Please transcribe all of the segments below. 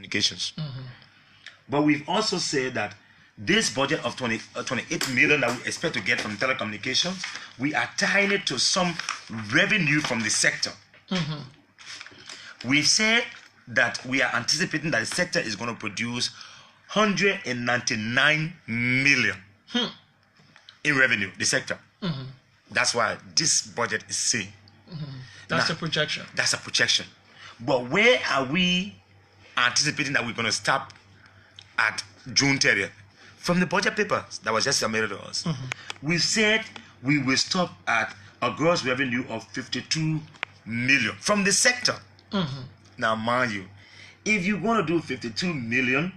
telecommunications. But we've also said that this budget of 28 million that we expect to get from telecommunications, we are tying it to some revenue from the sector. We've said that we are anticipating that the sector is going to produce 199 million in revenue, the sector. That's why this budget is saying. That's a projection. That's a projection. But where are we anticipating that we're going to stop at June 30th? From the budget papers that was just submitted to us, we said we will stop at a gross revenue of 52 million from the sector. Now, mind you, if you're going to do 52 million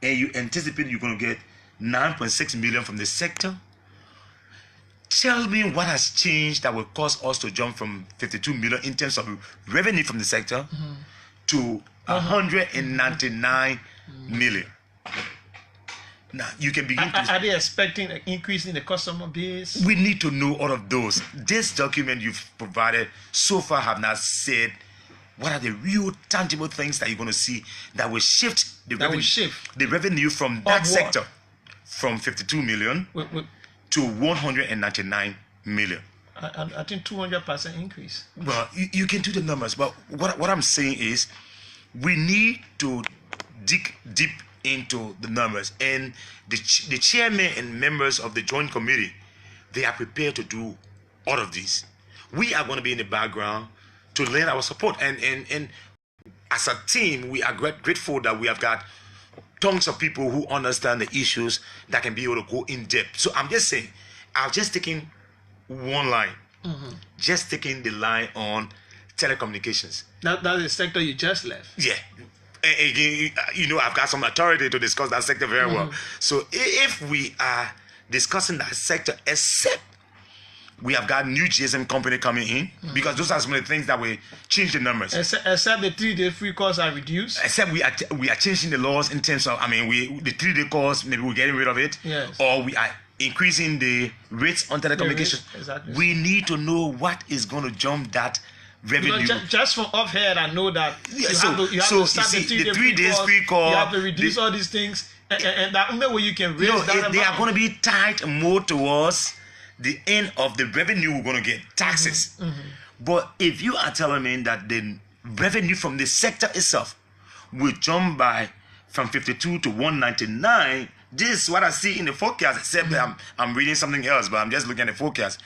and you anticipate you're going to get 9.6 million from the sector, tell me what has changed that will cause us to jump from 52 million in terms of revenue from the sector to 199 million. Now, you can begin to... Are they expecting an increase in the customer base? We need to know all of those. This document you've provided so far have not said what are the real tangible things that you're going to see that will shift the revenue from that sector from 52 million to 199 million. I think 200% increase. Well, you can do the numbers, but what I'm saying is we need to dig deep into the numbers, and the chairman and members of the joint committee, they are prepared to do all of these. We are going to be in the background to lend our support, and as a team we are grateful that we have got tons of people who understand the issues that can be able to go in depth. So I'm just saying, I've just taken one line, just taking the line on telecommunications. That's the sector you just left. Yeah. Again, you know, I've got some authority to discuss that sector very well. So if we are discussing that sector, except we have got new GSM company coming in, because those are some of the things that will change the numbers. Except the 3-day free calls are reduced. Except we are changing the laws in terms of, I mean, the 3-day calls, maybe we're getting rid of it. Yes. Or we are increasing the rates on telecommunications. Exactly. We need to know what is going to jump that revenue. Just from offhand, I know that you have to start the 3 days free call. You have to reduce all these things, and that only way you can raise that amount. They are going to be tied more towards the end of the revenue we're going to get, taxes. But if you are telling me that the revenue from the sector itself will jump from 52 to 199, this is what I see in the forecast, except that I'm reading something else, but I'm just looking at the forecast.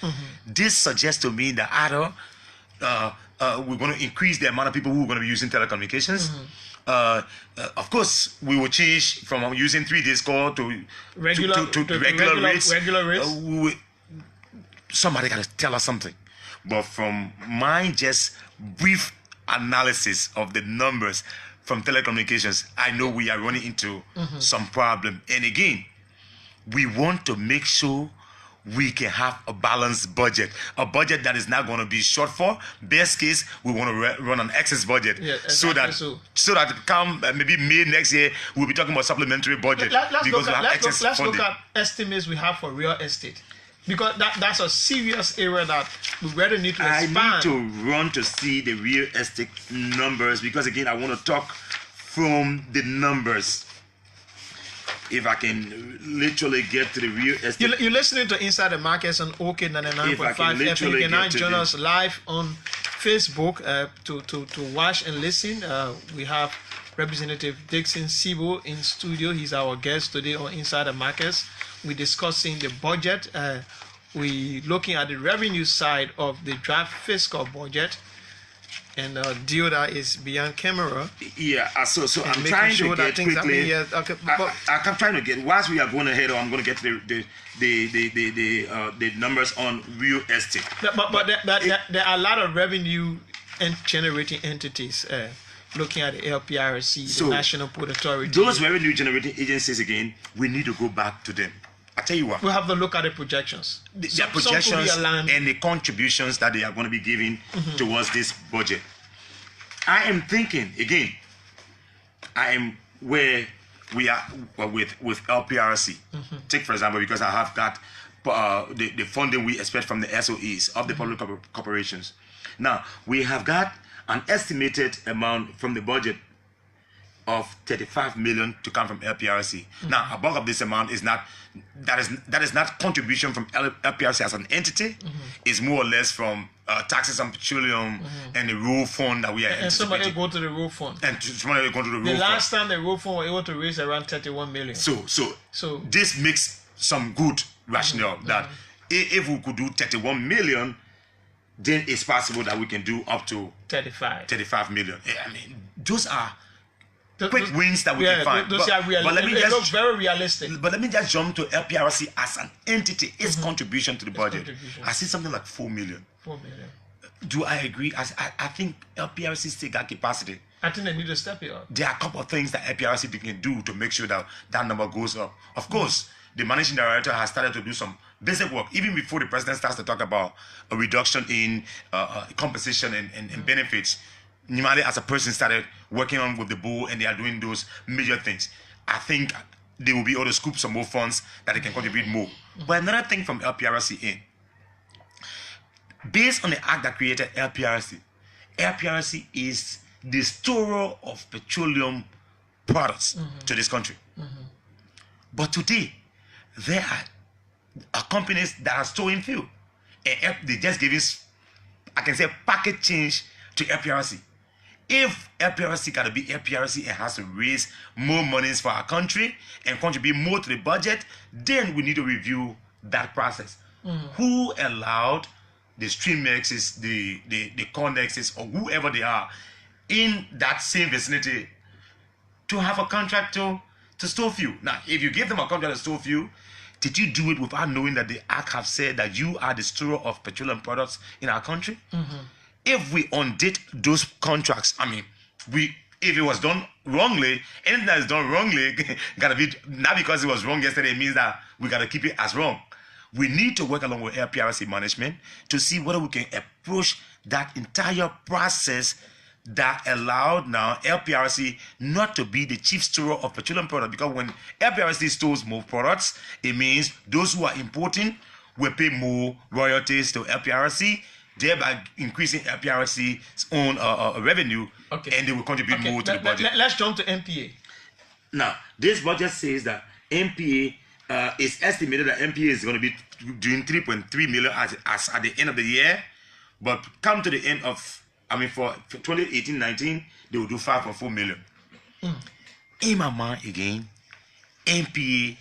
This suggests to me that either we're going to increase the amount of people who are going to be using telecommunications. Of course, we will change from using 3 days call to regular rates. Somebody got to tell us something. But from my just brief analysis of the numbers from telecommunications, I know we are running into some problem. And again, we want to make sure we can have a balanced budget, a budget that is not going to be short for. Best case, we want to run an excess budget, so that come maybe May next year we'll be talking about supplementary budget. Let's look at estimates we have for real estate, because that's a serious area that we really need to expand. I need to run to see the real estate numbers, because again, I want to talk from the numbers. If I can literally get to the real estate. You're listening to Inside the Markets on OK 99.5 FM. You can now join us live on Facebook to watch and listen. We have Representative Dixon Seeboe in studio. He's our guest today on Inside the Markets. We're discussing the budget. We're looking at the revenue side of the draft fiscal budget. And deal that is beyond camera. Yeah, so I'm trying to get quickly. I'm trying to get. Whilst we are going ahead, I'm going to get to the numbers on real estate. But there are a lot of revenue generating entities. Looking at the LPRC, the National Port Authority. Those revenue generating agencies, again, we need to go back to them. I tell you what. We have to look at the projections. Their projections and the contributions that they are going to be giving towards this budget. I am thinking, again, I am where we are with LPRC. Take, for example, because I have got the funding we expect from the SOEs of the public corporations. Now, we have got an estimated amount from the budget of 35 million to come from LPRC. Now, a bulk of this amount is not that is not contribution from LPRC as an entity. It's more or less from taxes on petroleum and the road fund that we are and somebody go to the road fund. And somebody go to the road fund. The last time the road fund were able to raise around 31 million. So this makes some good rationale that if we could do 31 million, then it's possible that we can do up to 35 million. I mean, those are quick wins that we can find. Those are realistic. They look very realistic. But let me just jump to LPRC as an entity, its contribution to the budget. I see something like 4 million. 4 million. Do I agree? I think LPRC still got capacity. I think they need to step it up. There are a couple of things that LPRC can do to make sure that that number goes up. Of course, the managing director has started to do some basic work, even before the president starts to talk about a reduction in compensation and benefits. Nimale as a person started working on with the board, and they are doing those major things. I think they will be able to scoop some more funds that they can contribute more. But another thing from LPRC based on the act that created LPRC, LPRC is the storer of petroleum products to this country. But today, there are companies that are storing fuel, and they just giving, I can say, packet change to LPRC. If LPRC got to be LPRC and has to raise more monies for our country and contribute more to the budget, then we need to review that process. Who allowed the Streamexes, the Connexes, or whoever they are in that same vicinity to have a contract to store fuel? Now, if you give them a contract to store fuel, did you do it without knowing that the Act have said that you are the storer of petroleum products in our country? If we undid those contracts, I mean, if it was done wrongly, anything that is done wrongly gotta be, not because it was wrong yesterday, it means that we gotta keep it as wrong. We need to work along with LPRC management to see whether we can approach that entire process that allowed now LPRC not to be the chief storer of petroleum products. Because when LPRC stores more products, it means those who are importing will pay more royalties to LPRC, thereby increasing LPRC's own revenue, and they will contribute more to the budget. Let's jump to MPA. Now, this budget says that MPA is estimated that MPA is going to be doing 3.3 million as at the end of the year, but come to the end of, I mean, for 2018-19, they will do 5.4 million. In my mind, again, MPA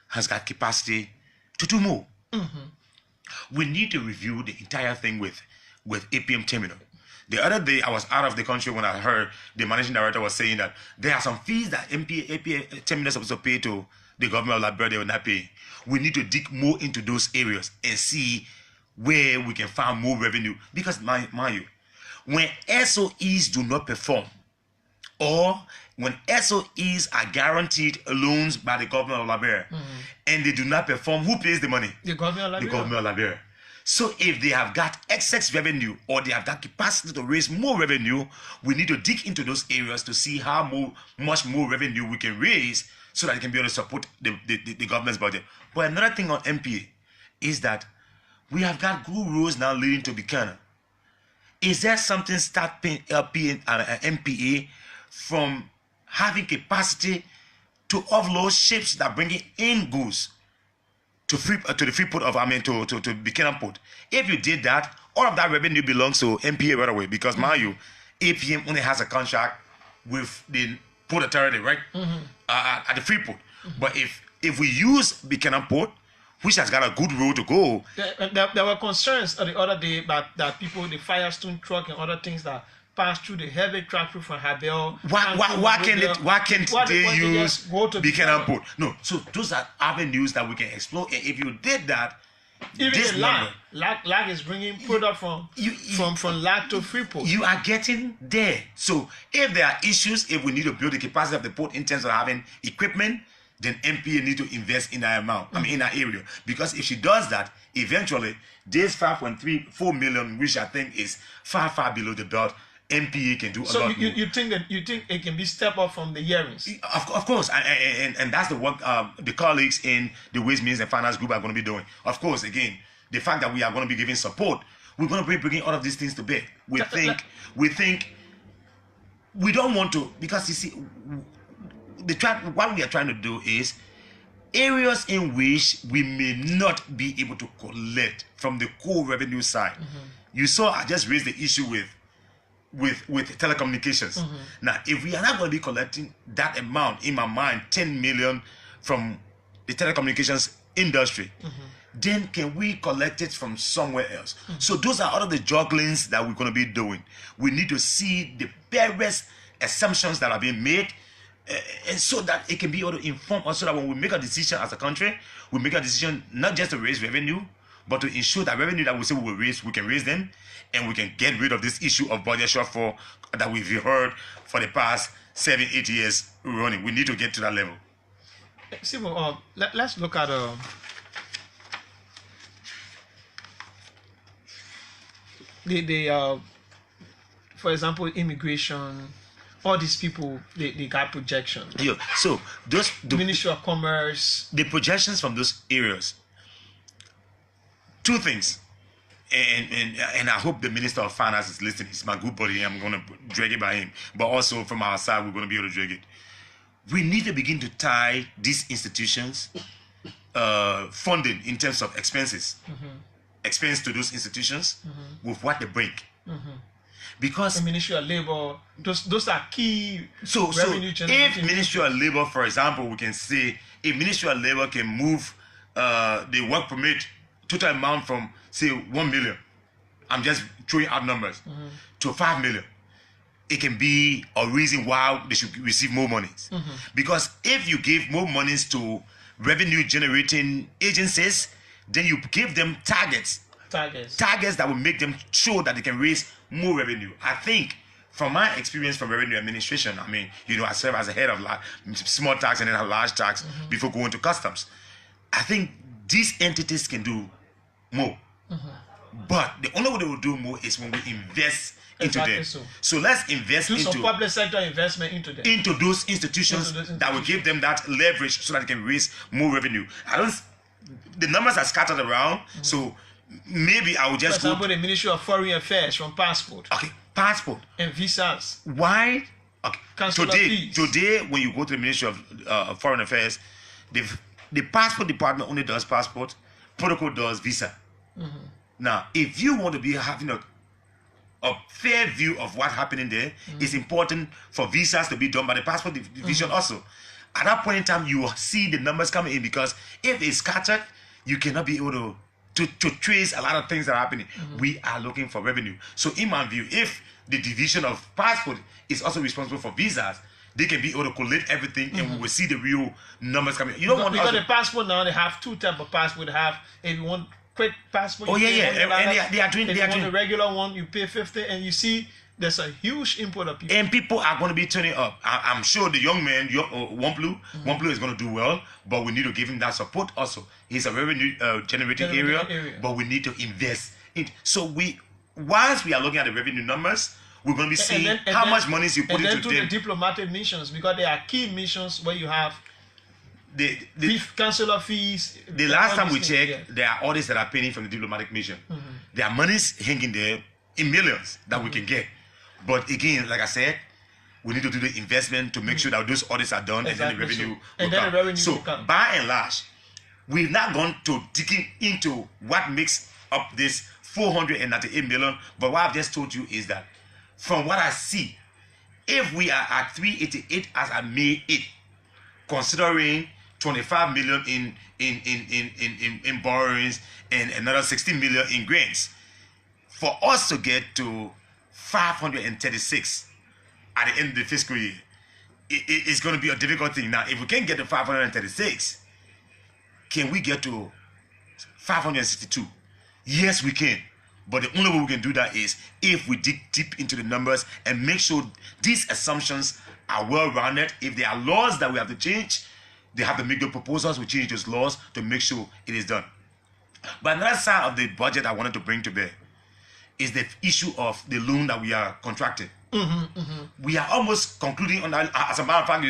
has got capacity to do more. We need to review the entire thing with APM Terminal. The other day, I was out of the country when I heard the managing director was saying that there are some fees that APM Terminal is supposed to pay to the government of Liberia. They will not pay. We need to dig more into those areas and see where we can find more revenue. Because, mind you, when SOEs do not perform, or when SOEs are guaranteed loans by the government of Liberia and they do not perform, who pays the money? The government of Liberia. The government of Liberia. So if they have got excess revenue or they have got capacity to raise more revenue, we need to dig into those areas to see how much more revenue we can raise so that it can be able to support the government's budget. But another thing on MPA is that we have got good roads now leading to Buchanan. Is there something start paying MPA from having capacity to offload ships that bring in goods to the free port of, to Buchanan Port? If you did that, all of that revenue belongs to MPA right away, because mind you, APM only has a contract with the Port Authority, right? At the free port. But if we use Buchanan Port, which has got a good road to go. There were concerns the other day about that people, the Firestone truck and other things that pass through the heavy traffic from Habel. Why can't they use Buchanan Port? No, so those are avenues that we can explore. And if you did that, even this lag is bringing product from lag to Freeport. You are getting there. So if there are issues, if we need to build the capacity of the port in terms of having equipment, then MPA need to invest in that amount, in that area. Because if she does that, eventually, this 5.34 million, which I think is far below the belt, MPA can do a lot more. So you think it can be step up from the hearings? Of course, and that's the work the colleagues in the Ways, Means and Finance Group are going to be doing. Of course, again, the fact that we are going to be giving support, we're going to be bringing all of these things to bear. We think we don't want to, because you see, what we are trying to do is areas in which we may not be able to collect from the core revenue side. You saw I just raised the issue with telecommunications. Now, if we are not going to be collecting that amount, in my mind, 10 million from the telecommunications industry, then can we collect it from somewhere else? So those are all of the jugglings that we're going to be doing. We need to see the various assumptions that are being made, and so that it can be able to inform us, so that when we make a decision as a country, we make a decision not just to raise revenue, but to ensure that revenue that we say we will raise, we can raise them, and we can get rid of this issue of budget shortfall that we've heard for the past 7-8 years running. We need to get to that level. Seeboe, let's look at for example, immigration. All these people, they got projections. Yeah. So the Ministry of Commerce, the projections from those areas. Two things, and I hope the Minister of Finance is listening. It's my good buddy. I'm gonna drag it by him, but also from our side, we're gonna be able to drag it. We need to begin to tie these institutions funding in terms of expenses, expense to those institutions with what they bring. Because the Ministry of Labor, those are key. So if Ministry of Labor, for example, we can say if Ministry of Labor can move the work permit total amount from say 1 million, I'm just throwing out numbers, to 5 million, it can be a reason why they should receive more monies. Because if you give more monies to revenue generating agencies, then you give them targets that will make them sure that they can raise more revenue. I think from my experience from revenue administration, I mean, I serve as a head of small tax and then a large tax before going to customs. I think these entities can do more. But the only way they will do more is when we invest into them. So let's invest into some public sector investment into them. Into those institutions that will give them that leverage so that they can raise more revenue. The numbers are scattered around, so maybe I will just For example, the Ministry of Foreign Affairs from passport. Okay, passport. And visas. Why? Okay. Fees. Today, when you go to the Ministry of Foreign Affairs, the passport department only does passport, protocol does visa. Now, if you want to be having a fair view of what's happening there, it's important for visas to be done by the passport division also. At that point in time, you will see the numbers coming in, because if it's scattered, you cannot be able to trace a lot of things that are happening. We are looking for revenue. So in my view, if the division of passport is also responsible for visas, they can be able to collect everything, and we will see the real numbers coming. Because the passport now, they have two types of passport. They have, if you want quick passport, and they are doing the regular one, you pay 50, and you see there's a huge import of people. And people are going to be turning up. I'm sure the young man, Wamplu is going to do well, but we need to give him that support also. He's a revenue generating area, but we need to invest in. So once we are looking at the revenue numbers, we're going to be seeing how much money you put into them. The diplomatic missions, because they are key missions where you have the consular fees. The last time we checked, there are audits that are paying from the diplomatic mission. There are monies hanging there in millions that we can get. But again, like I said, we need to do the investment to make sure that those audits are done, and then the revenue will come. So by and large, we've not gone to digging into what makes up this 498 million. But what I've just told you is that from what I see, if we are at 388 as I May 8, considering 25 million in borrowings and another 16 million in grants, for us to get to 536 at the end of the fiscal year, it's going to be a difficult thing. Now, if we can get to 536, can we get to 562? Yes, we can. But the only way we can do that is if we dig deep into the numbers and make sure these assumptions are well-rounded. If there are laws that we have to change, they have to make the proposals. We change those laws to make sure it is done. But another side of the budget I wanted to bring to bear is the issue of the loan that we are contracting. We are almost concluding on that. As a matter of fact,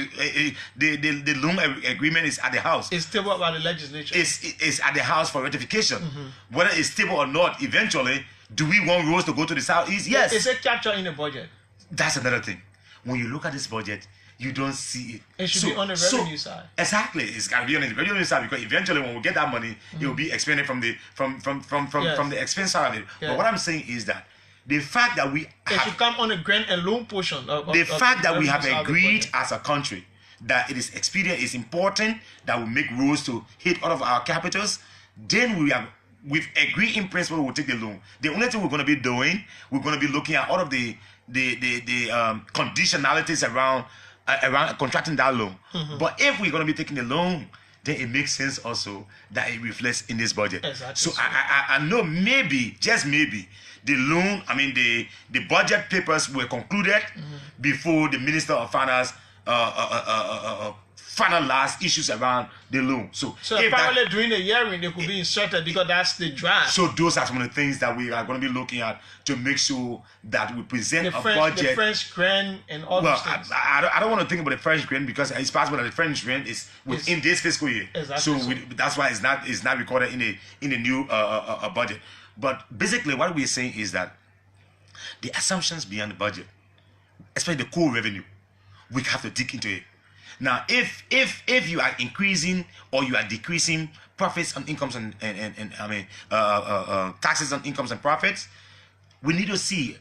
the loan agreement is at the House. It's tabled by the legislature. It's at the House for ratification. Whether it's stable or not, eventually, do we want roads to go to the Southeast? Yes. It's a capture in the budget. That's another thing. When you look at this budget, you don't see it. It should be on the revenue side. Exactly, it's got to be on the revenue side, because eventually when we get that money, it will be expended from the the expense side of it. But what I'm saying is that the fact that it should come on the grant and loan portion of the fact that we have agreed as a country that it is expedient, is important, that we make rules to hit all of our capitals, then we've agreed in principle we'll take the loan. The only thing we're going to be doing, we're going to be looking at all of the conditionalities around contracting that loan. But if we're going to be taking the loan, then it makes sense also that it reflects in this budget. Exactly. So I know maybe, just maybe, the loan, the budget papers were concluded before the Minister of Finance finalized issues around the loan. So apparently during the hearing they could be inserted, because that's the draft. So those are some of the things that we are going to be looking at to make sure that we present a budget. The French grant and all those things. I don't want to think about the French grant, because it's possible that the French grant is within this fiscal year. Exactly. So that's why it's not recorded in the new budget. But basically what we're saying is that the assumptions behind the budget, especially the core revenue, we have to dig into it. Now, if you are increasing or you are decreasing profits on incomes and taxes on incomes and profits, we need to see,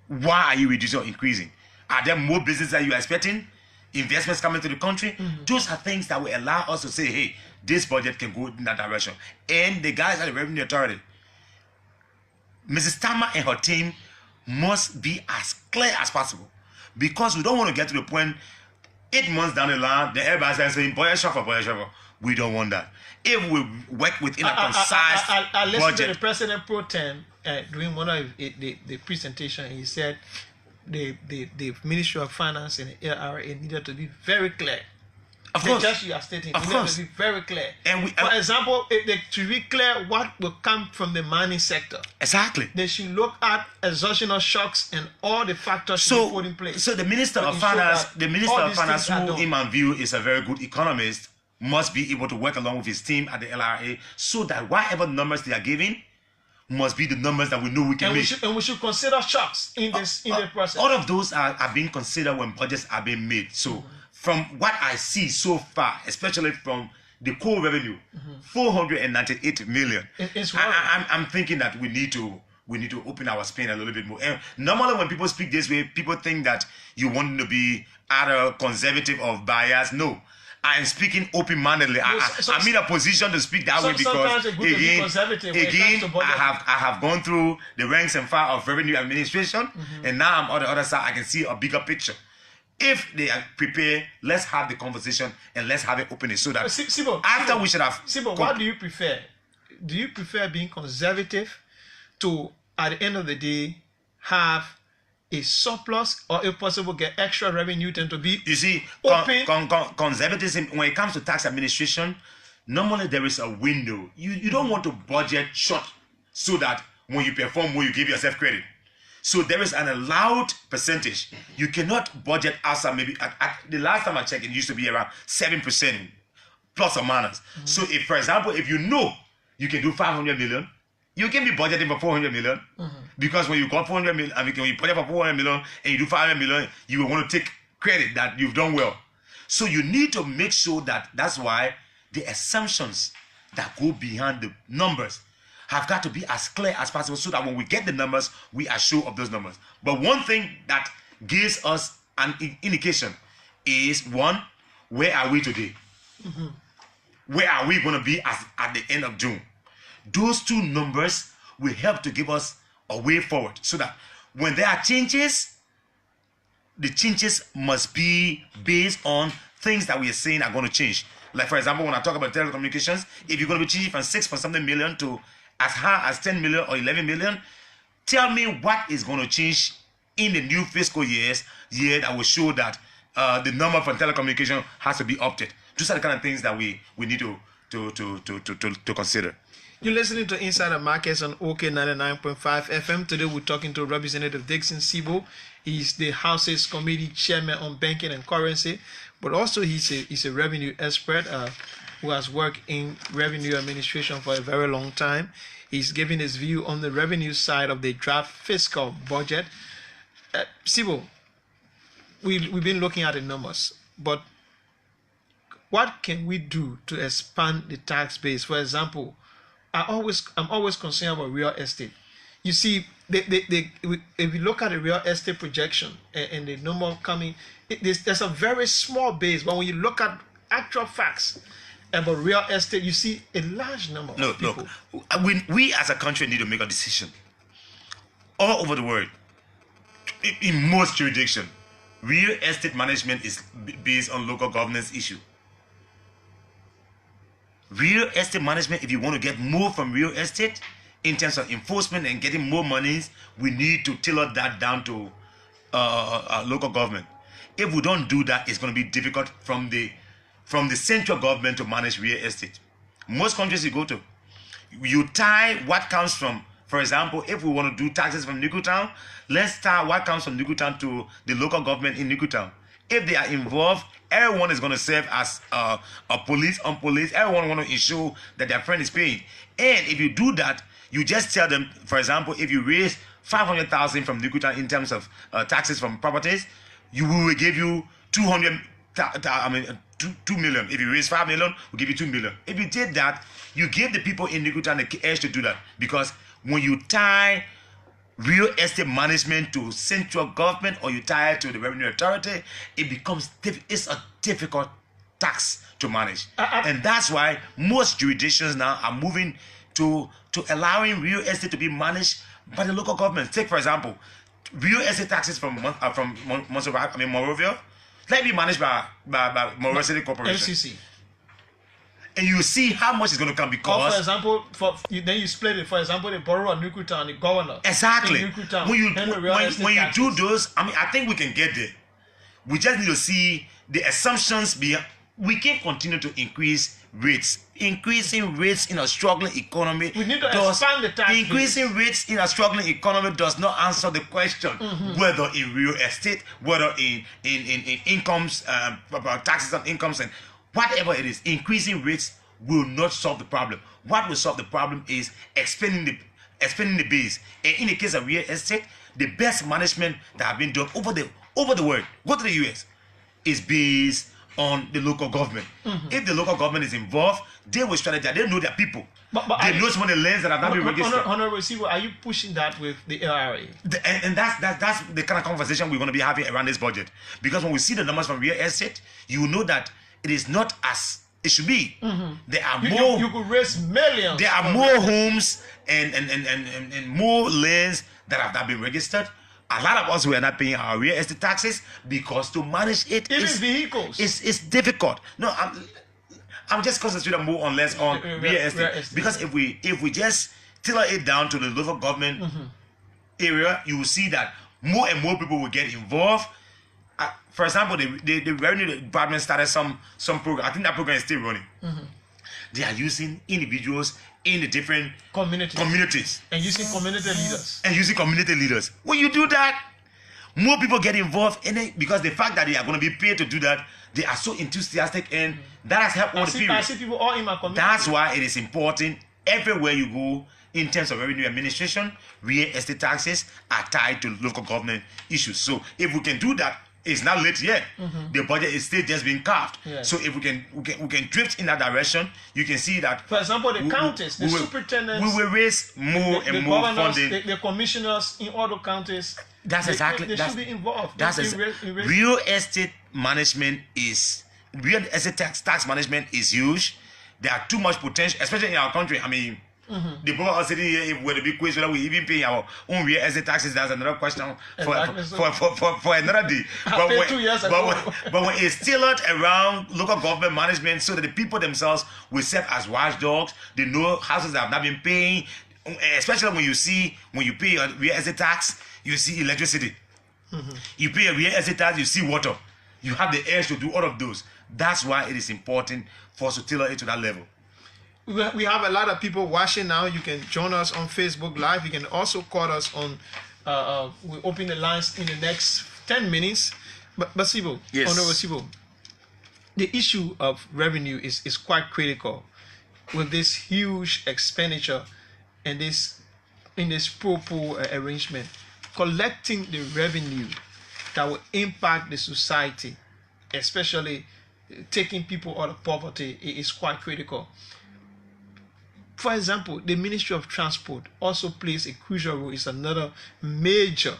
why are you reducing or increasing? Are there more business that you are expecting? Investments coming to the country? Those are things that will allow us to say, hey, this budget can go in that direction. And the guys at the Revenue Authority, Mrs. Tama and her team must be as clear as possible, because we don't want to get to the point 8 months down the line, everybody's saying, boy, shuffle. We don't want that. If we work within a concise I listened budget. to the President Pro Tem during one of the presentation. He said the Ministry of Finance and the LRA needed to be very clear. Of course. Just you are stating, of it course. needed to be very clear. And for example, to be clear what will come from the mining sector. Exactly. They should look at exogenous shocks and all the factors should be put in place. So the Minister of Finance, who in my view is a very good economist, must be able to work along with his team at the LRA, so that whatever numbers they are giving must be the numbers that we know we can make. We should consider shocks in the process. All of those are being considered when budgets are being made. So from what I see so far, especially from the core revenue, 498 million. I'm thinking that we need to open our spin a little bit more. And normally when people speak this way, people think that you want to be either conservative or biased. No, I am speaking open-mindedly. I'm in a position to speak that way because again, I have gone through the ranks and file of revenue administration, and now I'm on the other side. I can see a bigger picture. If they are prepared, let's have the conversation and let's have it open so that Seeboe, we should have. Seeboe, what do you prefer? Do you prefer being conservative to, at the end of the day, have a surplus, or if possible get extra revenue than to be conservatism when it comes to tax administration? Normally there is a window. You don't want to budget short so that when you perform well you give yourself credit. So there is an allowed percentage. You cannot budget outside. Maybe at the last time I checked, it used to be around 7% plus or minus. So if, for example, if you know you can do 500 million, you can be budgeting for 400 million, because when you got 400 million, when you budget for 400 million and you do 500 million, you will want to take credit that you've done well. So you need to make sure that's why the assumptions that go behind the numbers have got to be as clear as possible, so that when we get the numbers, we are sure of those numbers. But one thing that gives us an indication is, one, where are we today? Where are we going to be at the end of June? Those two numbers will help to give us a way forward, so that when there are changes, the changes must be based on things that we are saying are going to change. Like, for example, when I talk about telecommunications, if you're going to be changing from 6 point something million to as high as 10 million or 11 million, tell me what is going to change in the new fiscal year that will show that the number for telecommunication has to be opted. Those are the kind of things that we need to consider. You're listening to Inside the Markets on OK 99.5 FM. Today we're talking to Representative Dixon Seeboe. He's the House's Committee Chairman on Banking and Currency, but also he's a revenue expert who has worked in revenue administration for a very long time. He's giving his view on the revenue side of the draft fiscal budget. Seeboe, we've been looking at the numbers. but what can we do to expand the tax base? For example, I'm always concerned about real estate. You see, if you look at the real estate projection and the number coming, there's a very small base. But when you look at actual facts about real estate, you see a large number of people. Look, we as a country need to make a decision. All over the world, in most jurisdictions, real estate management is based on local governance issue. Real estate management, if you want to get more from real estate, in terms of enforcement and getting more monies, we need to tailor that down to local government. If we don't do that, it's going to be difficult from the central government to manage real estate. Most countries you go to, you tie what comes from, for example, if we want to do taxes from Nickel let's tie what comes from Nickel to the local government in Nickel. If they are involved, everyone is going to serve as a police on police. Everyone want to ensure that their friend is paying. And if you do that, you just tell them, for example, if you raise 500,000 from Nickel in terms of taxes from properties, we will give you 2 million. If you raise 5 million, we'll give you 2 million. If you did that, you give the people in Nickel the edge to do that. Because when you tie real estate management to central government or you tie it to the revenue authority, it becomes it's a difficult tax to manage. And that's why most jurisdictions now are moving to allowing real estate to be managed by the local government. Take, for example, real estate taxes from Montserrado, Montrovia, let it be managed by Montreal City Corporation. MCC. And you see how much is going to come because... Or for example, then you split it. For example, the borough of Newtown, the governor. Exactly. When you do those, I think we can get there. We just need to see the assumptions behind. We can continue to increase rates. Increasing rates in a struggling economy. We need to expand the tax. Increasing rates in a struggling economy does not answer the question whether in real estate, whether in incomes, taxes on incomes, and whatever it is. Increasing rates will not solve the problem. What will solve the problem is expanding the base. And in the case of real estate, the best management that have been done over the world, go to the US, is based on the local government. If the local government is involved, they will strategize. They know their people. They know some of the lands that have not been registered. Honorable Seeboe, are you pushing that with the LRA? And that's the kind of conversation we're going to be having around this budget. Because when we see the numbers from real estate, you know that it is not as it should be. There are more. You could raise millions. There are more homes and more lands that have not been registered. A lot of us were not paying our real estate taxes because to manage it vehicles. It's difficult. No, I'm just concentrating more or less on real estate. Because if we just tailor it down to the local government area, you will see that more and more people will get involved. For example, the revenue department started some program. I think that program is still running. They are using individuals in the different communities. And using community leaders. When you do that, more people get involved in it because the fact that they are going to be paid to do that, they are so enthusiastic, and that has helped all the people. I see people all in my community. That's why it is important everywhere you go in terms of revenue administration, real estate taxes are tied to local government issues. So if we can do that, it's not late yet. The budget is still just being carved. So if we can drift in that direction, you can see that. For example, the counties, the superintendents, we will raise more and more funding. The commissioners in all the counties. That's exactly. They should be involved. Real estate management is tax management is huge. There are too much potential, especially in our country. I mean. The people are sitting here, if we're the big question whether we even pay our own real estate taxes, that's another question for another day. But when it's tailored around local government management so that the people themselves will serve as watchdogs, they know houses that have not been paying, especially when you pay a real estate tax, you see electricity. You pay a real estate tax, you see water. You have the edge to do all of those. That's why it is important for us to tailor it to that level. We have a lot of people watching now. You can join us on Facebook Live. You can also call us on. We'll open the lines in the next 10 minutes. But Seeboe, yes. Honorable Seeboe, the issue of revenue is quite critical with this huge expenditure and this pro-pool arrangement. Collecting the revenue that will impact the society especially taking people out of poverty, is quite critical. For example, the Ministry of Transport also plays a crucial role. It's another major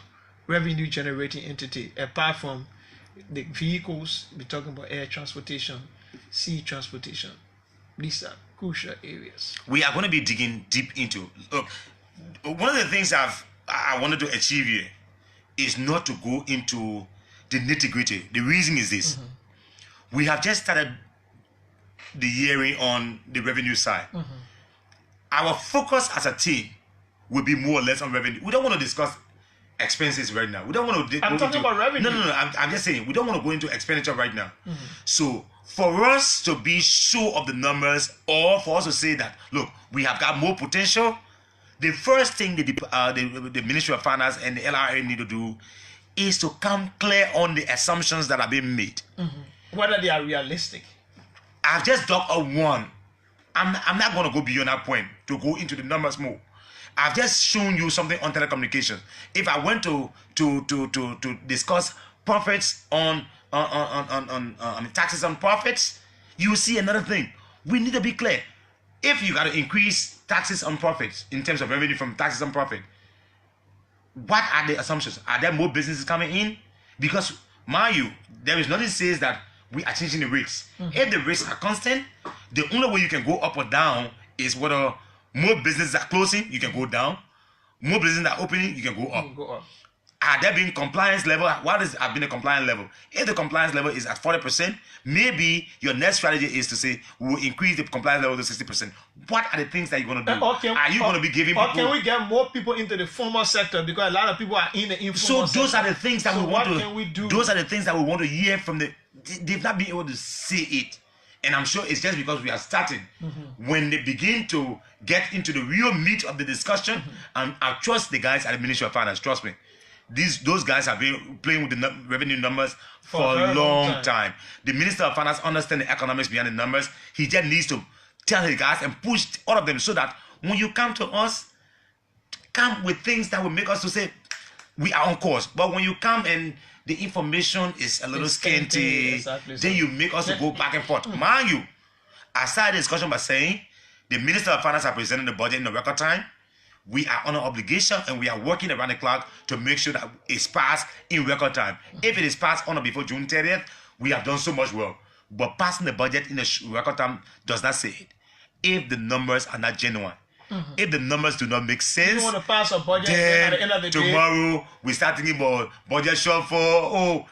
revenue generating entity, apart from the vehicles. We're talking about air transportation, sea transportation. These are crucial areas. We are going to be digging deep into. One of the things I wanted to achieve here is not to go into the nitty-gritty. The reason is this. We have just started the hearing on the revenue side. Our focus as a team will be more or less on revenue. We don't want to discuss expenses right now. We don't want to. I'm talking about revenue. No. I'm just saying we don't want to go into expenditure right now. So for us to be sure of the numbers, or for us to say that, look, we have got more potential, the first thing the Ministry of Finance and the LRA need to do is to come clear on the assumptions that are being made. Whether they are realistic. I've just dug up one. I'm not going to go beyond that point to go into the numbers more. I've just shown you something on telecommunications. If I went to discuss profits on taxes on profits, you see another thing. We need to be clear. If you got to increase taxes on profits in terms of revenue from taxes on profit, what are the assumptions? Are there more businesses coming in? Because, mind you, there is nothing that says that we are changing the rates. If the rates are constant, the only way you can go up or down is whether more businesses are closing, you can go down. More businesses are opening, you can go up. Are there being compliance level? What is been a compliance level? If the compliance level is at 40%, maybe your next strategy is to say, we will increase the compliance level to 60%. What are the things that you're going to do? Are you going to be giving people... Or can we get more people into the formal sector? Because a lot of people are in the informal sector. So those are the things that we want to... What can we do? Those are the things that we want to hear from the... They've not been able to say it. And I'm sure it's just because we are starting. When they begin to get into the real meat of the discussion, and I trust the guys at the Ministry of Finance, trust me. Those guys have been playing with the revenue numbers for a long time. The Minister of Finance understands the economics behind the numbers. He just needs to tell his guys and push all of them so that when you come to us, come with things that will make us to say, we are on course. But when you come and the information is a little scanty, then you make us to go back and forth. Mind you, I started the discussion by saying the Minister of Finance has presented the budget in the record time. We are on an obligation and we are working around the clock to make sure that it's passed in record time. If it is passed on or before June 30th, we have done so much well. But passing the budget in the record time does not say it. If the numbers are not genuine, if the numbers do not make sense, you want to pass a budget then at the end of the tomorrow we start thinking about budget shortfall.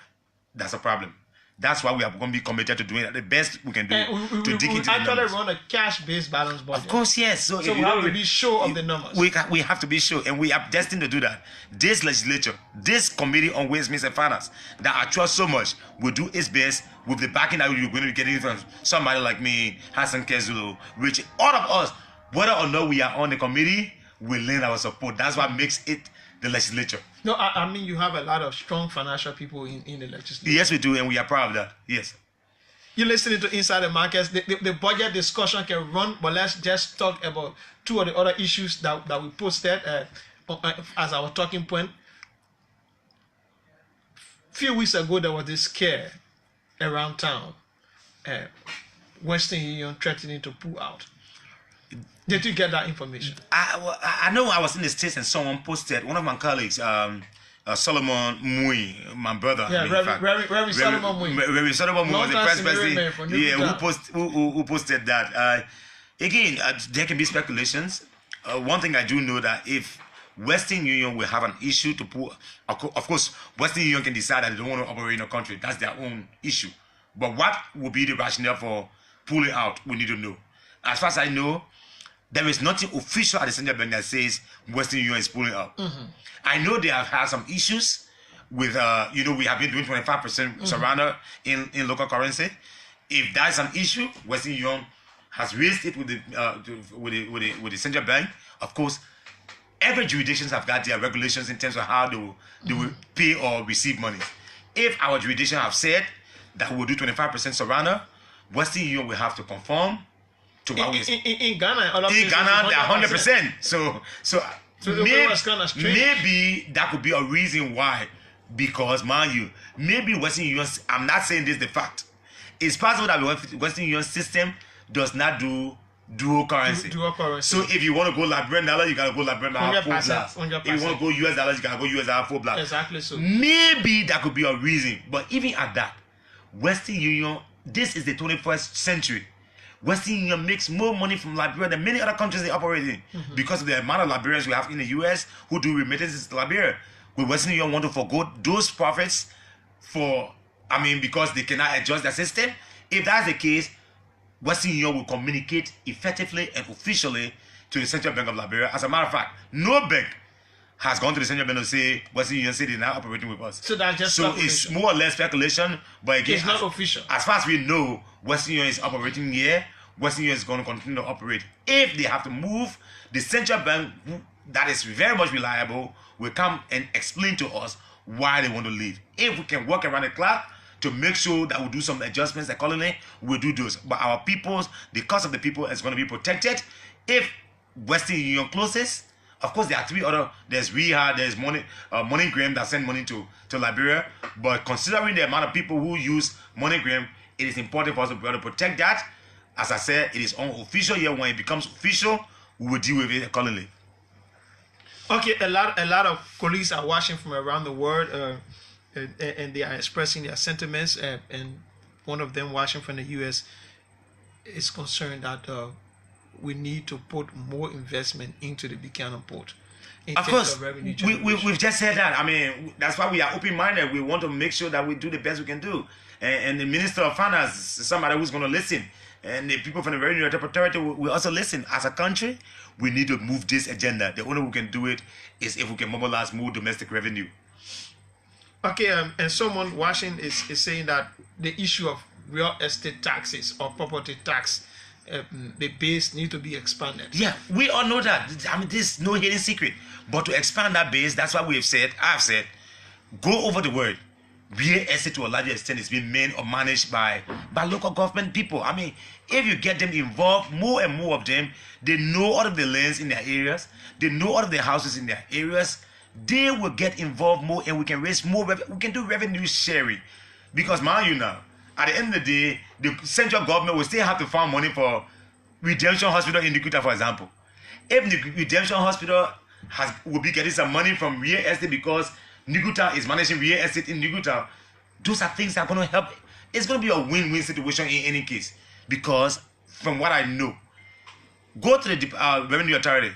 That's a problem. That's why we are going to be committed to doing the best we can do to dig into the numbers. We actually run a cash-based balance budget. Of course, yes. So we have to be sure of the numbers. We have to be sure, and we are destined to do that. This legislature, this committee on Ways, Means, and Finance that I trust so much will do its best with the backing that you're going to be getting from somebody like me, Hassan Kezulu, Rich, all of us. Whether or not we are on the committee, we lend our support. That's what makes it the legislature. No, I mean, you have a lot of strong financial people in the legislature. Yes, we do, and we are proud of that. Yes. You're listening to Inside the Markets. The budget discussion can run, but let's just talk about two of the other issues that we posted as our talking point. A few weeks ago, there was this scare around town. Western Union threatening to pull out. Did you get that information? I know I was in the States and someone posted, one of my colleagues, Solomon Mui, my brother. Yeah, Reverend Solomon Mui. Reverend Solomon Mui was the first person who posted that. Again, there can be speculations. One thing I do know that if Western Union will have an issue to pull, of course, Western Union can decide that they don't want to operate in a country. That's their own issue. But what will be the rationale for pulling out? We need to know. As far as I know, there is nothing official at the central bank that says Western Union is pulling out. I know they have had some issues with, we have been doing 25% surrender in local currency. If that's an issue, Western Union has raised it with the central bank. Of course, every jurisdictions have got their regulations in terms of how they will pay or receive money. If our jurisdiction have said that we'll do 25% surrender, Western Union will have to conform to what in Ghana. In Ghana, they're 100%. So maybe that could be a reason why Because, mind you, maybe Western Union, I'm not saying this is the fact. It's possible that the Western Union system does not do dual currency. So if you want to go Liberian dollar, you gotta go Liberian dollar 4 blocks. If you want to go US dollars, you gotta go US dollar 4 blocks. Exactly so. Maybe that could be a reason. But even at that, Western Union, this is the 21st century. Western Union makes more money from Liberia than many other countries they operate in because of the amount of Liberians we have in the US who do remittances to Liberia. Will Western Union want to forgo those profits because they cannot adjust their system? If that's the case, Western Union will communicate effectively and officially to the Central Bank of Liberia. As a matter of fact, no bank has gone to the Central Bank to say Western Union said they're not operating with us. So that's just it's more or less speculation, but again, it's not official. As far as we know, Western Union is operating here. Western Union is going to continue to operate. If they have to move, the Central Bank, that is very much reliable, will come and explain to us why they want to leave. If we can work around the clock to make sure that we do some adjustments accordingly, we'll do those. But our peoples, the cost of the people is going to be protected. If Western Union closes, of course there are 3 other, there's Reha, there's MoneyGram that send money to Liberia. But considering the amount of people who use MoneyGram, it is important for us to be able to protect that. As I said, it is unofficial here. When it becomes official, we will deal with it accordingly. Okay, a lot of colleagues are watching from around the world, and they are expressing their sentiments. And one of them watching from the U.S. is concerned that we need to put more investment into the Buchanan port. Of course, we've just said that. I mean, that's why we are open-minded. We want to make sure that we do the best we can do. And the Minister of Finance is somebody who's going to listen. And the people from the Revenue Authority will also listen. As a country, we need to move this agenda. The only way we can do it is if we can mobilize more domestic revenue. Okay, and someone watching is saying that the issue of real estate taxes or property tax, the base need to be expanded. Yeah, we all know that. I mean, this is no hidden secret. But to expand that base, that's why I've said, go over the word. Real estate to a larger extent is being made or managed by local government people. I mean, if you get them involved, more and more of them, they know all of the lands in their areas, they know all of the houses in their areas, they will get involved more and we can raise more revenue. We can do revenue sharing. Because mind you now, at the end of the day, the central government will still have to find money for Redemption Hospital in Nikuta, for example. If the Redemption Hospital will be getting some money from real estate because Nikuta is managing real estate in Nikuta, those are things that are going to help. It's going to be a win-win situation in any case. Because from what I know, go to the Revenue Authority,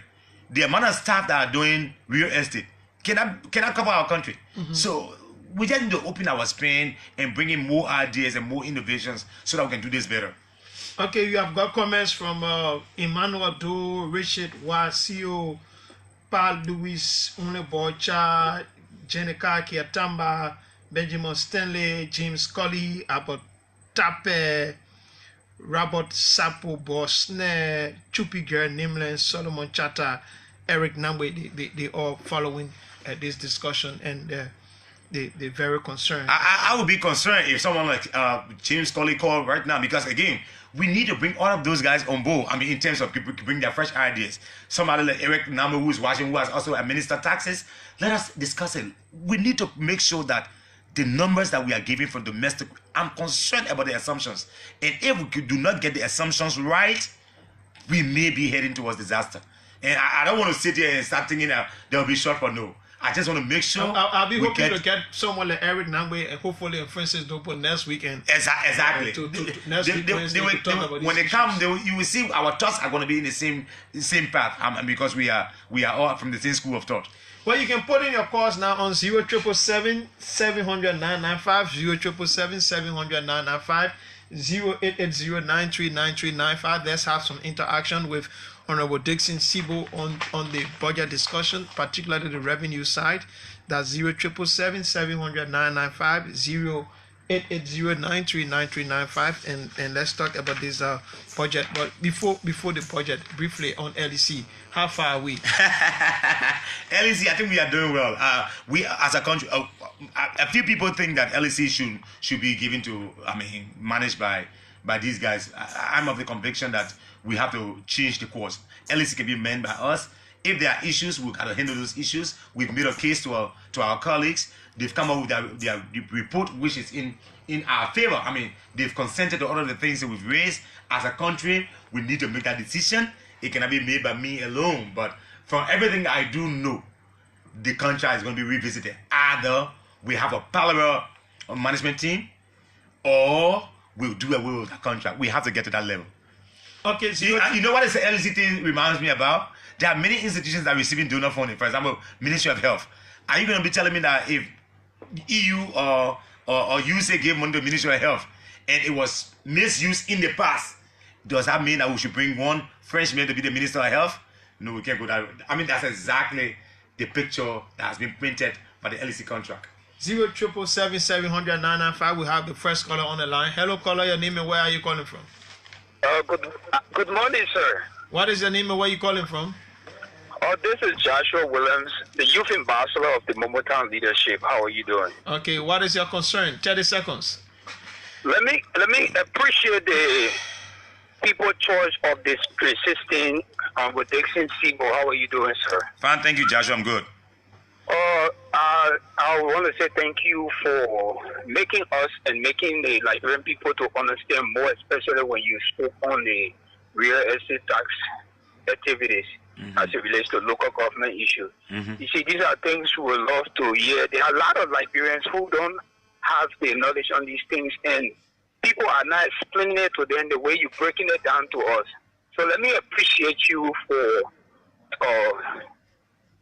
the amount of staff that are doing real estate cannot cover our country. So we just need to open our span and bring in more ideas and more innovations so that we can do this better. Okay, you have got comments from Emmanuel Do, Richard Wasio, Paul Louis Unebocha, Jenica Kiatamba, Benjamin Stanley, James Colley, Abbott Tape, Robert Sapo Bosne, Chupi Girl Nimlen, Solomon Chata, Eric Nambwe, they all following this discussion and they're very concerned. I would be concerned if someone like James Colley called right now, because again, we need to bring all of those guys on board. I mean, in terms of bring their fresh ideas. Somebody like Eric Nambwe, who is watching, who has also administered taxes, let us discuss it. We need to make sure that the numbers that we are giving for domestic, I'm concerned about the assumptions. And if we do not get the assumptions right, we may be heading towards disaster. And I don't want to sit here and start thinking that they'll be short for no. I just want to make sure. I'll be hoping to get someone like Eric Nambwe and hopefully Francis Dopo next weekend. Exactly. When they come, you will see our thoughts are going to be in the same path. Because we are all from the same school of thought. Well, you can put in your calls now on 0777 700 995, 0777 700 995, 0880 939395. Let's have some interaction with Honorable Dixon Seeboe on the budget discussion, particularly the revenue side. That's 0777 700 995, 0880 939395, and let's talk about this budget. But before the budget, briefly on LEC, how far are we? LEC, I think we are doing well. We as a country, a few people think that LEC should be given to, managed by these guys. I'm of the conviction that we have to change the course. LEC can be manned by us. If there are issues, we've got to handle those issues. We've made a case to our colleagues. They've come up with their report, which is in our favor. I mean, they've consented to all of the things that we've raised. As a country, we need to make that decision. It cannot be made by me alone. But from everything I do know, the contract is going to be revisited. Either we have a parallel management team, or we'll do away with the contract. We have to get to that level. Okay, so you know what this LC thing reminds me about? There are many institutions that are receiving donor funding. For example, Ministry of Health. Are you going to be telling me that if EU or USA gave money to Ministry of Health and it was misused in the past, does that mean that we should bring one Frenchman to be the Minister of Health? No, we can't go that way. I mean, that's exactly the picture that has been printed by the LC contract. 0777700 We have the first caller on the line. Hello, caller. Your name and where are you calling from? Good morning, sir. What is your name and where are you calling from? This is Joshua Williams, the youth ambassador of the Momotown leadership. How are you doing? Okay, what is your concern? 30 seconds. Let me appreciate the people charge of this persisting with Dixon Seeboe. How are you doing, sir? Fine, thank you, Joshua. I'm good. I want to say thank you for making us and making the Liberian people to understand more, especially when you spoke on the real estate tax activities as it relates to local government issues. You see, these are things we would love to hear. There are a lot of Liberians who don't have the knowledge on these things, and people are not explaining it to them the way you're breaking it down to us. So let me appreciate you for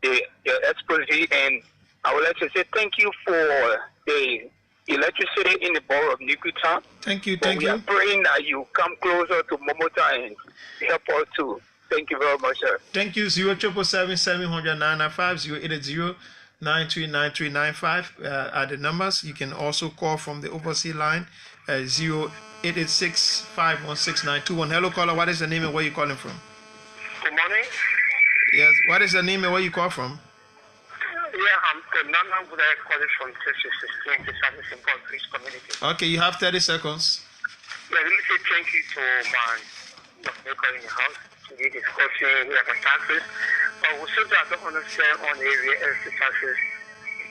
your expertise, and I would like to say thank you for the electricity in the borough of Nikuta. Thank you, We are praying that you come closer to Momota and help us too. Thank you very much, sir. Thank you. 0777700 08809399395 are the numbers. You can also call from the overseas line 0886516921. Hello, caller. What is the name and where you calling from? Good morning. Yes. What is the name and where you call from? Yeah, I'm Nana Budaya calling from Texas, Service in Police Community. Okay, you have 30 seconds. Yeah, let me say thank you to my maker in the house to be discussing about taxes. But we simply don't understand on the area as the taxes.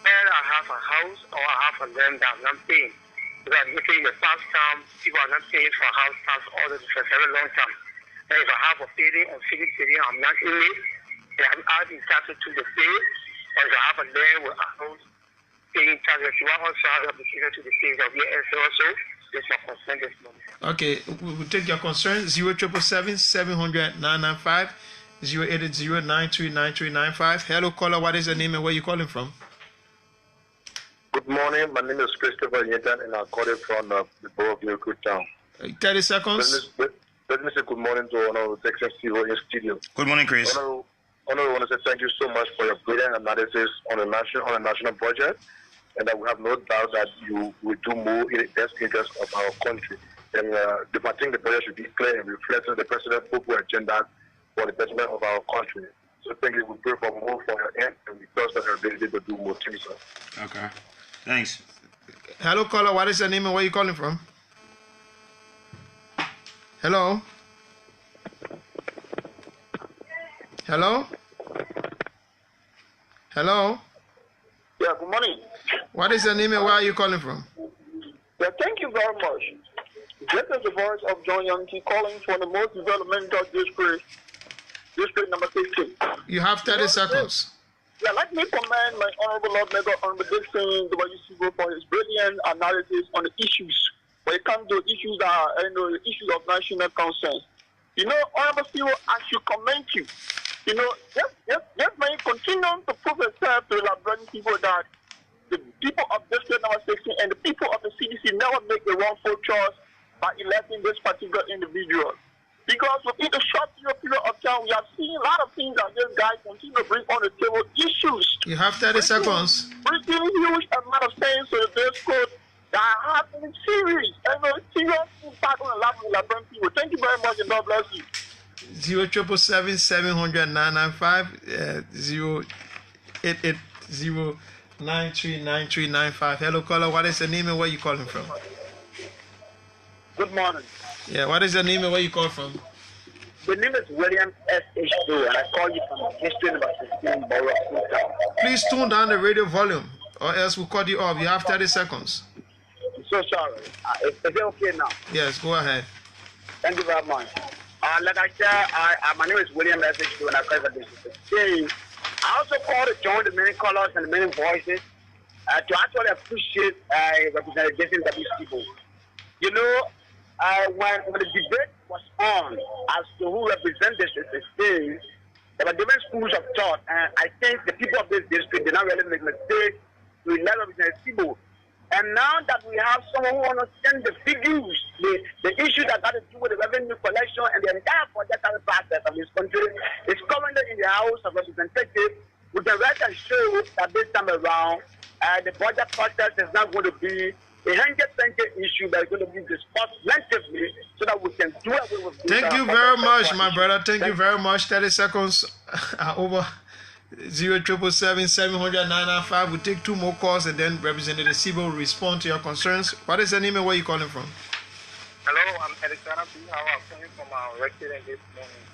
When I have a house or I have a land that I'm not paying, because you say the past time people are not paying for house tax all the for a very long time. And if I have a building or city building, I'm not in it. I'm adding taxes to the pay. Or if I have a land with a house paying taxes, you also have the application to the state of your also. That's my concern this morning. Okay, we'll take your concern. 0777700 080939395. Hello, caller. What is your name and where you calling from? Good morning. My name is Christopher Yentan, and I'm calling from the borough of New Town. 30 seconds. Let me say good morning to Honorable Dixon Seeboe in studio. Good morning, Chris. Honorable, I want to say thank you so much for your brilliant analysis on a national budget, and that we have no doubt that you will do more in the best interest of our country. And I think the budget should be clear and reflecting the President's popular agenda for the betterment of our country. So thank you. We pray for more for your end, and we trust that your ability to do more things. Okay. Thanks. Hello, caller. What is your name and where you calling from? Hello? Hello? Hello? Yeah, good morning. What is your name and where are you calling from? Yeah, thank you very much. This is the voice of John Yankee calling from the most developmental district number 15. You have 30 seconds. Yeah, let me commend my honorable Lord Mayor, Honorable Dixon, for his brilliant analysis on the issues. When it comes to issues that are, issues of national concern. Honorable Seeboe, I should commend you. Just may you continue to prove yourself to the Liberian people that the people of district number 16 and the people of the CDC never make the wrongful choice by electing this particular individual. Because within a short period of time, we have seen a lot of things that this guy continue to bring on the table, issues. You have 30 seconds. Bringing huge amount of things to this code that are happening serious impact on the life of the Liberian people. Thank you very much and God bless you. 0777700 08809399395. Hello, caller. What is your name and where you calling from? Good morning. Yeah, what is your name and where you call from? The name is William S.H.O. and I call you from District number 16, Borough. Please tune down the radio volume, or else we'll cut you off. You have 30 seconds. I'm so sorry. Is it okay now? Yes, go ahead. Thank you very much. Like I said, my name is William S.H.O. and I call from District 16. I also called to join the many colors and the many voices to actually appreciate Representative Dixon W. Seeboe. You know, when the debate was on as to who represents this state, there were different schools of thought, and I think the people of this district did not really make mistakes to elect Representative Seeboe. And now that we have someone who understands the figures, the issue that had to do with the revenue collection and the entire budgetary process of this country is currently in the House of Representatives, we can rest assured that this time around, the budget process is not going to be a 100% issue that is going to be discussed plentifully so that we can do away with this. Thank you very much, my brother. Thank you very much. 30 seconds are over. 07777-700-995. We'll take 2 more calls and then Representative Seeboe will respond to your concerns. What is the name and where are you calling from? Hello, I'm Alexander B. How I'm coming from our resident this morning.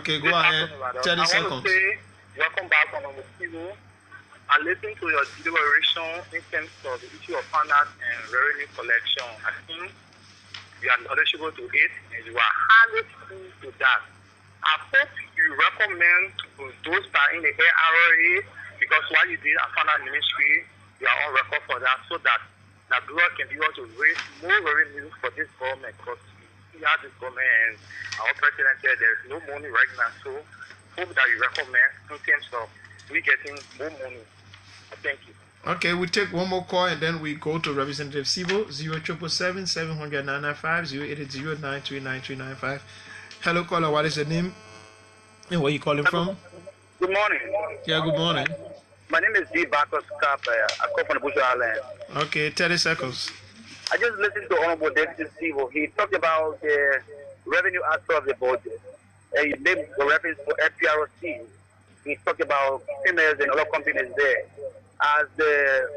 Okay, go ahead. 30 seconds. I want to say, welcome back on the Seeboe. I listened to your deliberation in terms of the issue of finance and revenue collection. I think you are knowledgeable to it and you are highly keen to that. I hope you recommend to those that are in the ARA, because while you did a finance ministry, you are on record for that, so that Nigeria can be able to raise more revenue for this government, because we have this government and our president said there is no money right now, so hope that you recommend in terms of we getting more money. Thank you. Okay, we take 1 more call and then we go to Representative Seeboe. 07777-700-995, 080-939-3995. Hello, caller. What is your name and where are you calling from? Good morning. Yeah, good morning. My name is D. Barcos Cap. I come from the Bush Island. Okay, 30 seconds. I just listened to Honorable Dixon Seeboe. He talked about the revenue aspect of the budget. He made a reference to FPRC. He talked about females and other companies there as the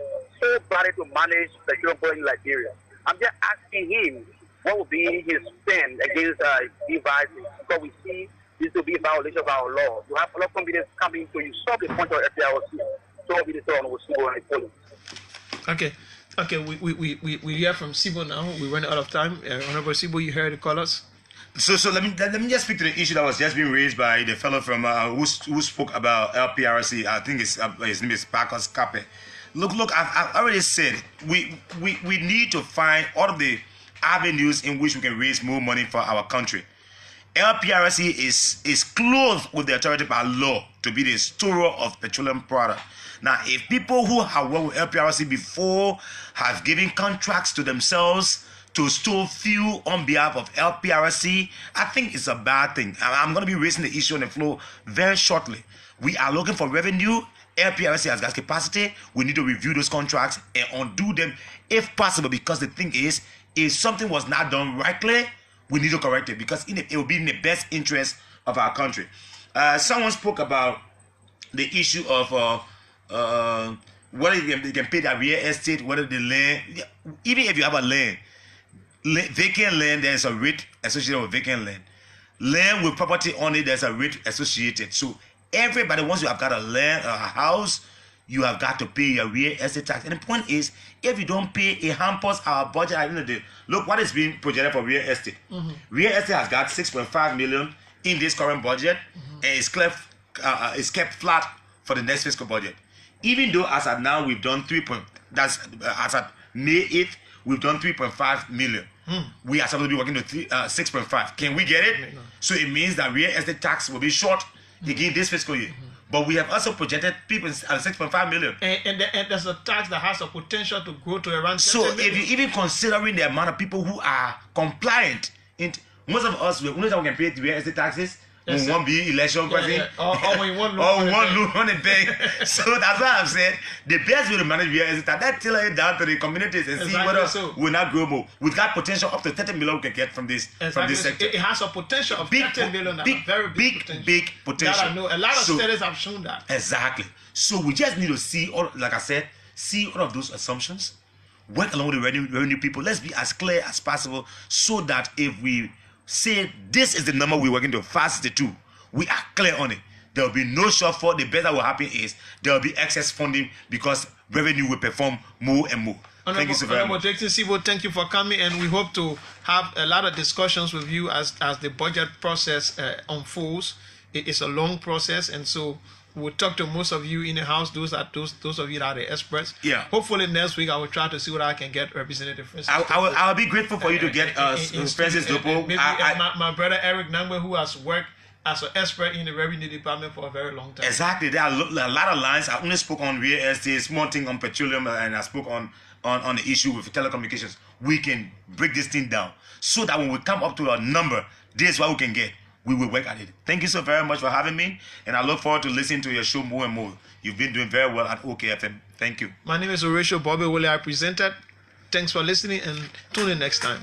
sole party to manage the petroleum project in Liberia. I'm just asking him what would be his stand against devices, because we see this will be a violation of our law. You have a lot of companies coming to usurp the point of FPRC. So we'll be the one who will and police. Okay, we hear from Seeboe now. We run out of time. Honorable Seeboe, you heard the callers. So let me just speak to the issue that was just being raised by the fellow from who spoke about LPRC. I think his name is Marcus Cape. Look, I've already said we need to find all of the avenues in which we can raise more money for our country. LPRC is clothed with the authority by law to be the storer of petroleum product. Now, if people who have worked with LPRC before have given contracts to themselves to store fuel on behalf of LPRC, I think it's a bad thing. I'm going to be raising the issue on the floor very shortly. We are looking for revenue. LPRC has gas capacity. We need to review those contracts and undo them if possible, because the thing is, if something was not done rightly, we need to correct it, because it will be in the best interest of our country. Someone spoke about the issue of whether you can pay that real estate, whether the land, even if you have a land, vacant land, there's a rate associated with vacant land. Land with property on it, there's a rate associated. So everybody, once you have got a land or a house, you have got to pay your real estate tax. And the point is, if you don't pay, it hampers our budget at the end of the day. Look what is being projected for real estate. Real estate has got 6.5 million in this current budget, and it's kept flat for the next fiscal budget. Even though as at now we've done as at May 8th, we've done 3.5 million. We are supposed to be working to 6.5. Can we get it? No. So it means that real estate tax will be short again this fiscal year. But we have also projected people at 6.5 million. And there's a tax that has a potential to grow to around 10 million. So if you even considering the amount of people who are compliant, most of us, we know that we can pay the real estate taxes. Yes, we won't be election president. Or when you want to pay. So that's why I've said the best way to manage real estate, that tell it down to the communities and see whether we'll not grow more. We've got potential up to 30 million we can get from this sector. It has a potential of 30 million. Big potential. That I know. A lot of studies have shown that. Exactly. So we just need to see, like I said, see all of those assumptions, work along with the revenue people. Let's be as clear as possible so that if we say this is the number we're working to, 562. We are clear on it. There will be no shortfall. The best that will happen is there will be excess funding because revenue will perform more and more. Thank you so very much. Dixon, Seeboe, thank you for coming, and we hope to have a lot of discussions with you as the budget process unfolds. It is a long process, and so we'll talk to most of you in the house. Those of you that are the experts. Yeah. Hopefully next week I will try to see what I can get Representative Francis. I'll be grateful for you to get Francis Dopo. My brother Eric Nangwe, who has worked as an expert in the revenue department for a very long time. Exactly. There are a lot of lines. I only spoke on real estate, small thing on petroleum, and I spoke on the issue with telecommunications. We can break this thing down so that when we come up to a number, this is what we can get. We will work at it. Thank you so very much for having me, and I look forward to listening to your show more and more. You've been doing very well at OKFM. Thank you. My name is Horatio Willie. I presented. Thanks for listening, and tune in next time.